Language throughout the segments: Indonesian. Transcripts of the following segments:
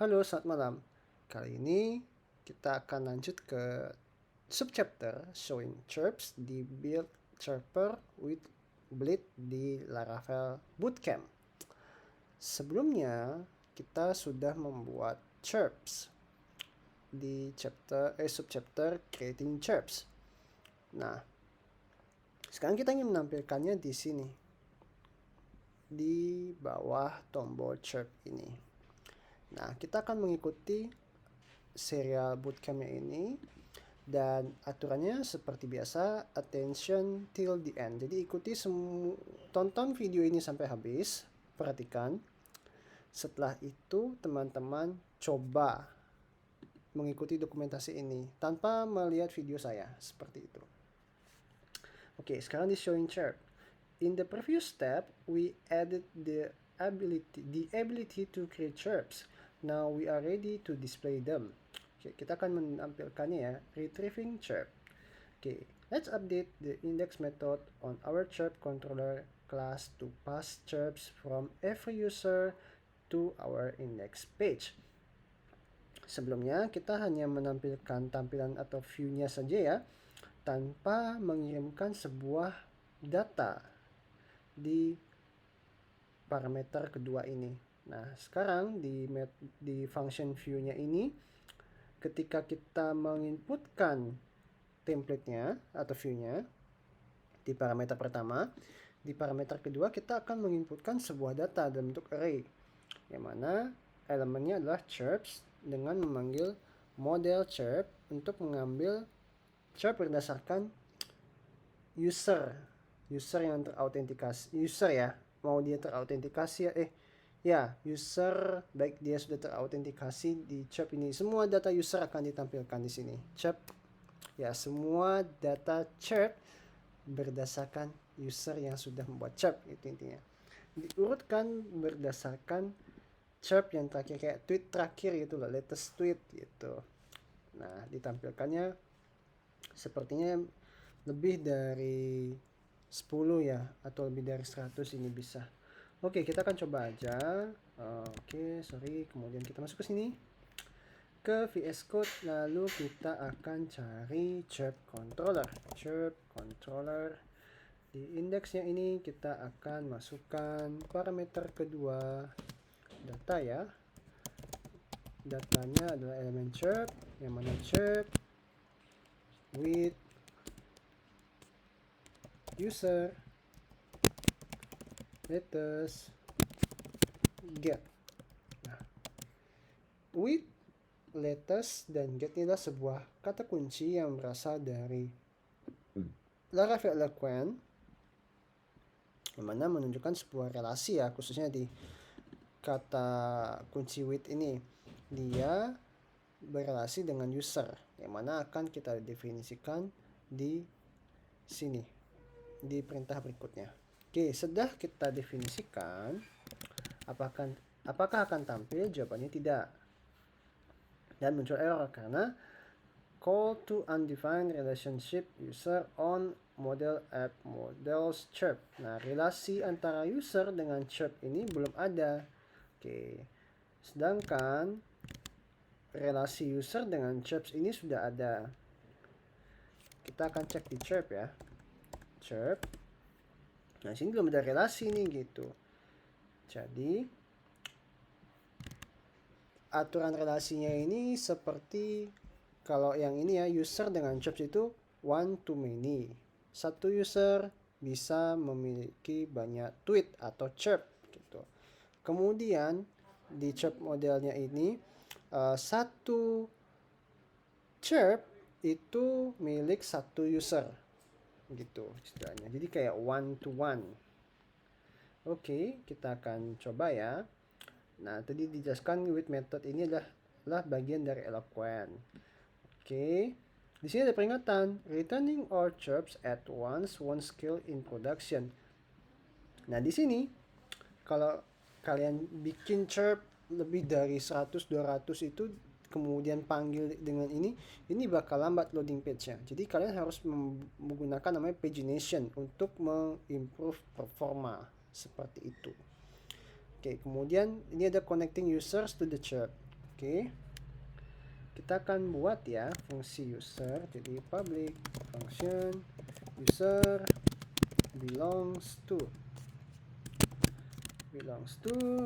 Halo, selamat malam. Kali ini kita akan lanjut ke subchapter showing chirps di build chirper with bleed di Laravel Bootcamp. Sebelumnya kita sudah membuat chirps di subchapter creating chirps. Nah, sekarang kita ingin menampilkannya di sini di bawah tombol chirp ini. Nah, kita akan mengikuti serial bootcampnya ini dan aturannya seperti biasa, attention till the end. Jadi ikuti tonton video ini sampai habis, perhatikan. Setelah itu teman-teman coba mengikuti dokumentasi ini tanpa melihat video saya, seperti itu. Oke, sekarang di showing chart. In the previous step, we added the ability to create chirps. Now we are ready to display them. Oke, kita akan menampilkannya ya, retrieving chirp. Oke, let's update the index method on our chirp controller class to pass chirps from every user to our index page. Sebelumnya kita hanya menampilkan tampilan atau view-nya saja ya, tanpa mengirimkan sebuah data di parameter kedua ini. Nah, sekarang di function view-nya ini, ketika kita menginputkan template-nya atau view-nya di parameter pertama, di parameter kedua kita akan menginputkan sebuah data dalam bentuk array, yang mana elemennya adalah chirps dengan memanggil model chirp untuk mengambil chirp berdasarkan user yang terautentikasi, mau dia terautentikasi user, baik dia sudah terautentikasi di chirp ini. Semua data user akan ditampilkan di sini. Chirp, ya semua data chirp berdasarkan user yang sudah membuat chirp, itu intinya. Diurutkan berdasarkan chirp yang terakhir, kayak tweet terakhir gitu loh, latest tweet gitu. Nah, ditampilkannya sepertinya lebih dari 10 ya, atau lebih dari 100 ini bisa. Oke, kita akan coba aja. Kemudian kita masuk ke sini, ke VS Code, lalu kita akan cari chirp controller. Di indeksnya ini kita akan masukkan parameter kedua, data ya. Datanya adalah elemen chirp, yang mana chirp with user latest get. Nah, with latest dan get inilah sebuah kata kunci yang berasal dari Laravel Eloquent, yang mana menunjukkan sebuah relasi ya, khususnya di kata kunci with ini, dia berrelasi dengan user, yang mana akan kita definisikan di sini di perintah berikutnya. Oke, sudah kita definisikan, apakah akan tampil? Jawabannya tidak. Dan muncul error karena call to undefined relationship user on model app models chirp. Nah, relasi antara user dengan chirp ini belum ada. Oke. Sedangkan relasi user dengan chirps ini sudah ada. Kita akan cek di chirp ya. Chirp. Nah, sini belum ada relasi nih gitu. Jadi aturan relasinya ini seperti kalau yang ini ya, user dengan chirps itu one to many. Satu user bisa memiliki banyak tweet atau chirp gitu. Kemudian di chirp modelnya ini satu chirp itu milik satu user gitu istilahnya, jadi kayak one to one. Oke, kita akan coba ya. Nah, tadi dijelaskan with method ini adalah bagian dari Eloquent. Oke, di sini ada peringatan, returning all chirps at once won't scale in production. Nah, di sini kalau kalian bikin chirp lebih dari 100-200 itu, kemudian panggil dengan ini bakal lambat loading page-nya. Jadi kalian harus menggunakan namanya pagination untuk mengimprove performa seperti itu. Oke, kemudian ini ada connecting users to the chirp. Oke. Kita akan buat ya fungsi user. Jadi public function user belongs to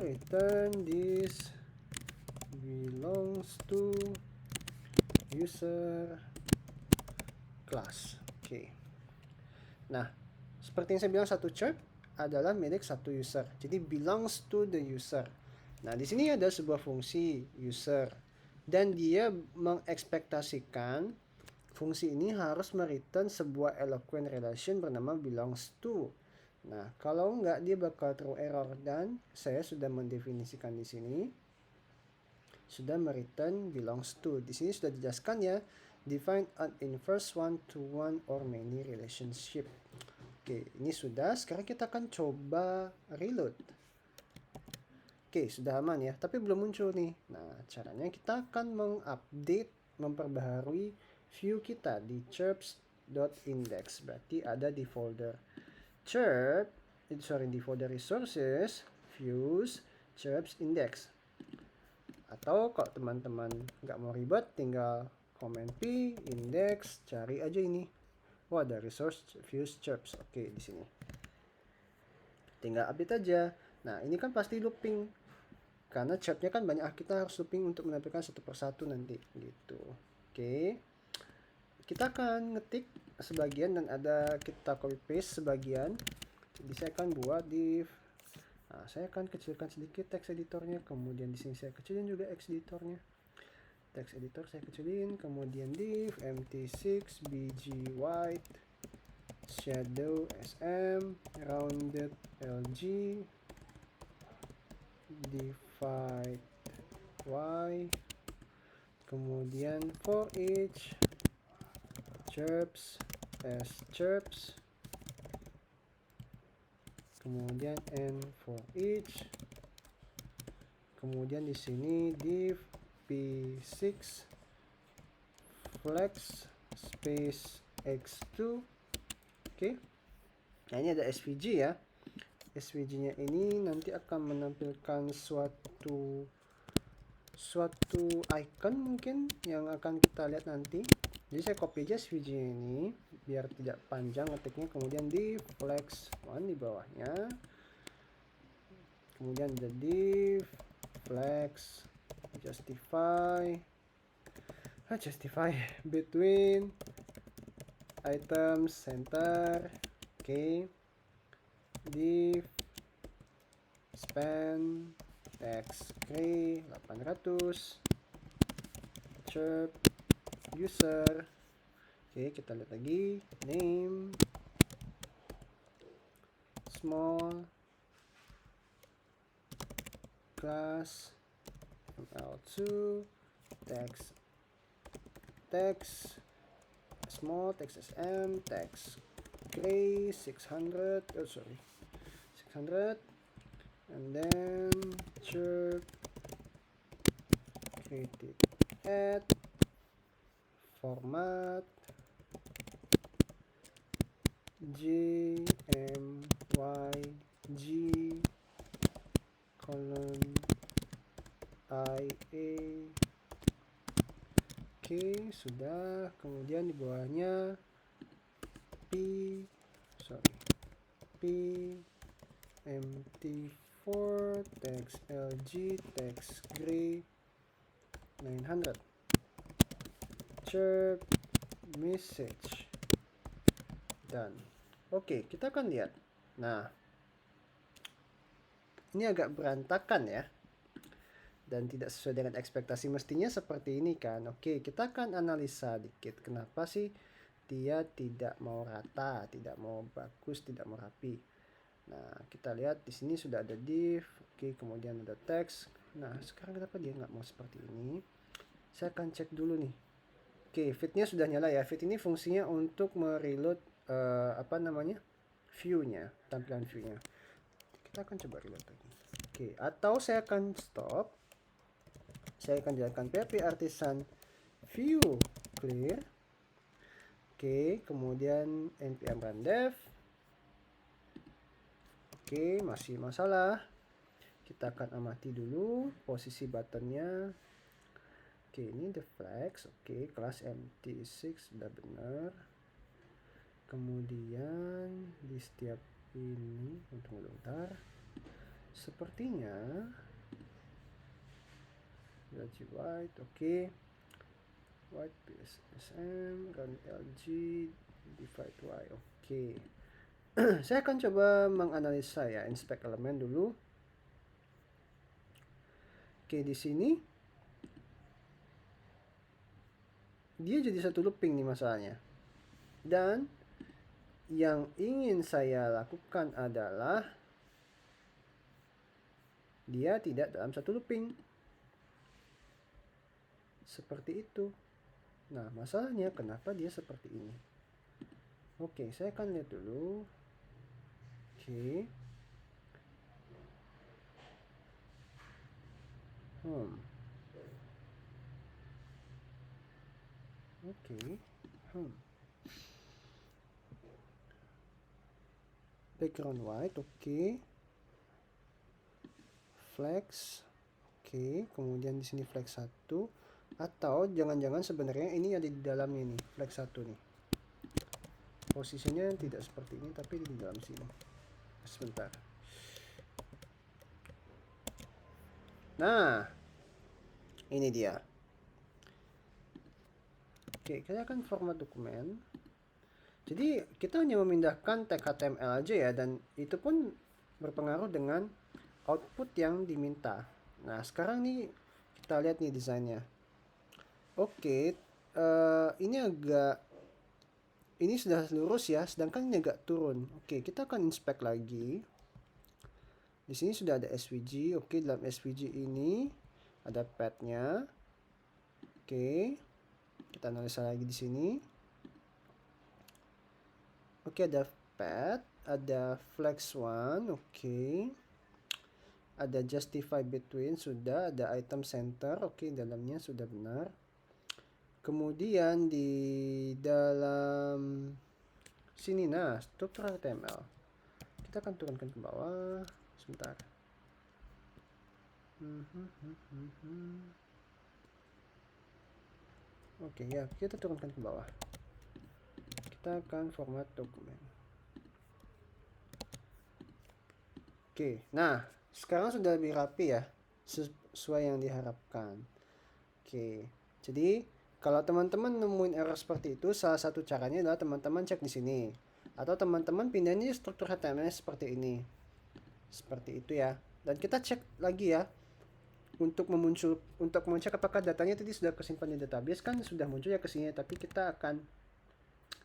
return this belongs to user class. Oke. Nah, seperti yang saya bilang, satu chirp adalah milik satu user. Jadi belongs to the user. Nah, di sini ada sebuah fungsi user dan dia mengekspektasikan fungsi ini harus mereturn sebuah eloquent relation bernama belongs to. Nah, kalau enggak dia bakal throw error, dan saya sudah mendefinisikan di sini sudah mereturn belongs to. Di sini sudah dijelaskan ya, define an inverse one-to-one or many relationship. Oke, ini sudah. Sekarang kita akan coba reload. Oke, sudah aman ya, tapi belum muncul nih. Nah, caranya kita akan mengupdate, memperbaharui view kita di chirps.index. Berarti ada di folder di folder resources, views, chirps index. Atau kalau teman-teman nggak mau ribet, tinggal komen p index, cari aja ini. Oh, ada resource views chirps. Oke, di sini. Tinggal update aja. Nah, ini kan pasti looping. Karena chirpnya kan banyak, kita harus looping untuk menampilkan satu persatu nanti gitu. Oke. Kita akan ngetik sebagian dan ada kita copy paste sebagian. Jadi saya akan buat div. Nah, saya akan kecilkan sedikit text editornya, kemudian di sini saya kecilin juga text editornya. Text editor saya kecilin, kemudian div mt6 bg white shadow sm rounded lg divide y, kemudian for each chirps as chirps, kemudian n for each, kemudian di sini div p6 flex space x2. Oke. Nah, ini ada svg ya. SVG-nya ini nanti akan menampilkan suatu icon mungkin yang akan kita lihat nanti. Jadi saya copy aja SVG-nya ini biar tidak panjang ngetiknya, kemudian di flex one di bawahnya, kemudian ada div flex justify between items center. Oke. Div span text gray 800 chirp user. Oke, kita lihat lagi name small class ml2 text small text sm text gray 600 and then chirp created at format gmyg colon ia. Oke, sudah. Kemudian di bawahnya mt4 text lg text gray 900 chirp message dan oke, kita akan lihat. Nah, ini agak berantakan ya dan tidak sesuai dengan ekspektasi, mestinya seperti ini kan. Oke, kita akan analisa dikit kenapa sih dia tidak mau rata, tidak mau bagus, tidak mau rapi. Nah, kita lihat di sini sudah ada div, oke, kemudian ada text. Nah, sekarang kenapa dia nggak mau seperti ini? Saya akan cek dulu nih. Oke, fitnya sudah nyala ya. Fit ini fungsinya untuk mereload view-nya, tampilan view-nya. Kita akan coba reload lagi. Oke, atau saya akan stop. Saya akan jalankan php artisan view clear. Oke, kemudian npm run dev. Oke, masih masalah. Kita akan amati dulu posisi buttonnya. Oke, ini the flex. Oke, kelas MT6 sudah benar. Kemudian di setiap ini, tunggu bentar. Sepertinya LG white, oke. White PSM, ground LG, divide Y, oke. Saya akan coba menganalisa ya, inspect elemen dulu. Oke, di sini dia jadi satu looping nih masalahnya. Dan yang ingin saya lakukan adalah dia tidak dalam satu looping. Seperti itu. Nah, masalahnya kenapa dia seperti ini? Oke, saya akan lihat dulu. Oke. Oke. Background white, oke. Flex. Oke, kemudian di sini flex 1 atau jangan-jangan sebenarnya ini ada di dalamnya nih, flex 1 nih. Posisinya tidak seperti ini tapi di dalam sini. Sebentar. Nah, ini dia. Oke, kita akan format dokumen. Jadi kita hanya memindahkan tag HTML aja ya, dan itu pun berpengaruh dengan output yang diminta. Nah, sekarang nih kita lihat nih desainnya. Oke, ini sudah lurus ya, sedangkan ini agak turun. Oke, kita akan inspect lagi. Di sini sudah ada SVG. Oke, dalam SVG ini ada path-nya. Oke, kita analisa lagi di sini. Oke, ada path, ada flex 1. Oke. Ada justify between, sudah. Ada item center. Oke, dalamnya sudah benar. Kemudian di dalam sini, nah, struktur HTML. Kita akan turunkan ke bawah. Sebentar. Oke, ya, kita turunkan ke bawah. Kita akan format dokumen. Oke, nah, sekarang sudah lebih rapi ya, sesuai yang diharapkan. Oke, jadi kalau teman-teman nemuin error seperti itu, salah satu caranya adalah teman-teman cek di sini. Atau teman-teman pindahin struktur HTML seperti ini. Seperti itu ya. Dan kita cek lagi ya. Untuk mengecek apakah datanya tadi sudah kesimpan di database, kan sudah muncul ya ke sini, tapi kita akan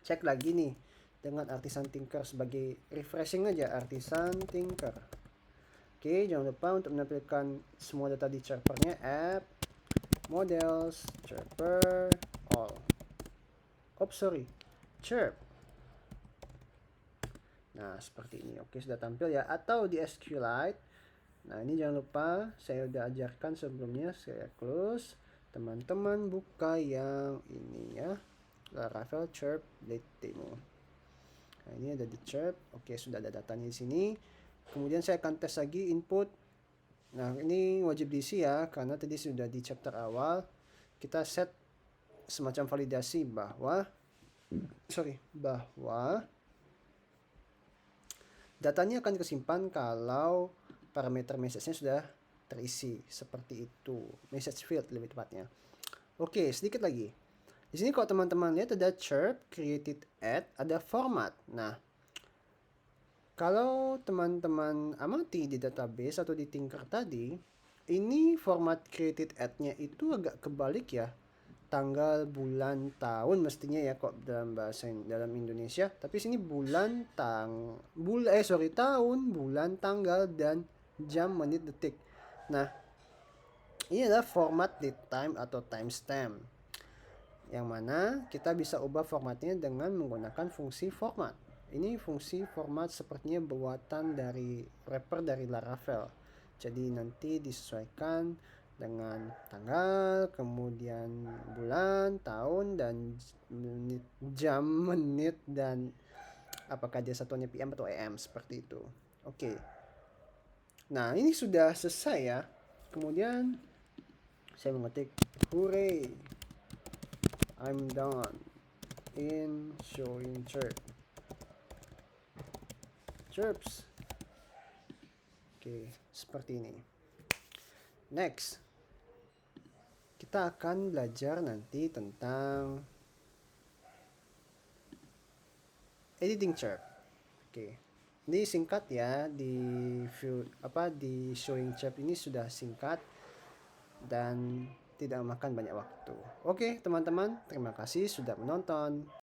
cek lagi nih dengan Artisan Tinker sebagai refreshing aja, Artisan Tinker. Oke, jangan lupa untuk menampilkan semua data di chirpernya, app models chirper all. Chirp. Nah, seperti ini. Oke, sudah tampil ya. Atau di SQLite. Nah, ini jangan lupa saya udah ajarkan sebelumnya. Saya close. Teman-teman buka yang ini ya. Laravel chirp demo. Nah, ini ada di chirp. Oke, sudah ada datanya di sini. Kemudian saya akan tes lagi input. Nah, ini wajib diisi ya, karena tadi sudah di chapter awal kita set semacam validasi bahwa datanya akan kesimpan kalau parameter message-nya sudah terisi, seperti itu. Message field lebih tepatnya. Oke, sedikit lagi. Di sini kalau teman-teman lihat ada chirp, created at, ada format. Nah, kalau teman-teman amati di database atau di Tinker tadi, ini format created at-nya itu agak kebalik ya. Tanggal, bulan, tahun mestinya ya kok dalam bahasa dalam Indonesia. Tapi sini tahun, bulan, tanggal, dan jam, menit, detik. Nah, ini adalah format date time atau timestamp. Yang mana kita bisa ubah formatnya dengan menggunakan fungsi format. Ini fungsi format sepertinya buatan dari wrapper dari Laravel. Jadi nanti disesuaikan dengan tanggal, kemudian bulan, tahun, dan menit, jam, menit, dan apakah dia satuannya PM atau AM, seperti itu. Oke. Nah, ini sudah selesai ya. Kemudian saya mengetik Hooray! I'm done in showing chirps. Oke, seperti ini. Next, kita akan belajar nanti tentang editing chirp. Oke. Ini singkat ya, di showing chirp ini sudah singkat dan tidak memakan banyak waktu. Oke, teman-teman, terima kasih sudah menonton.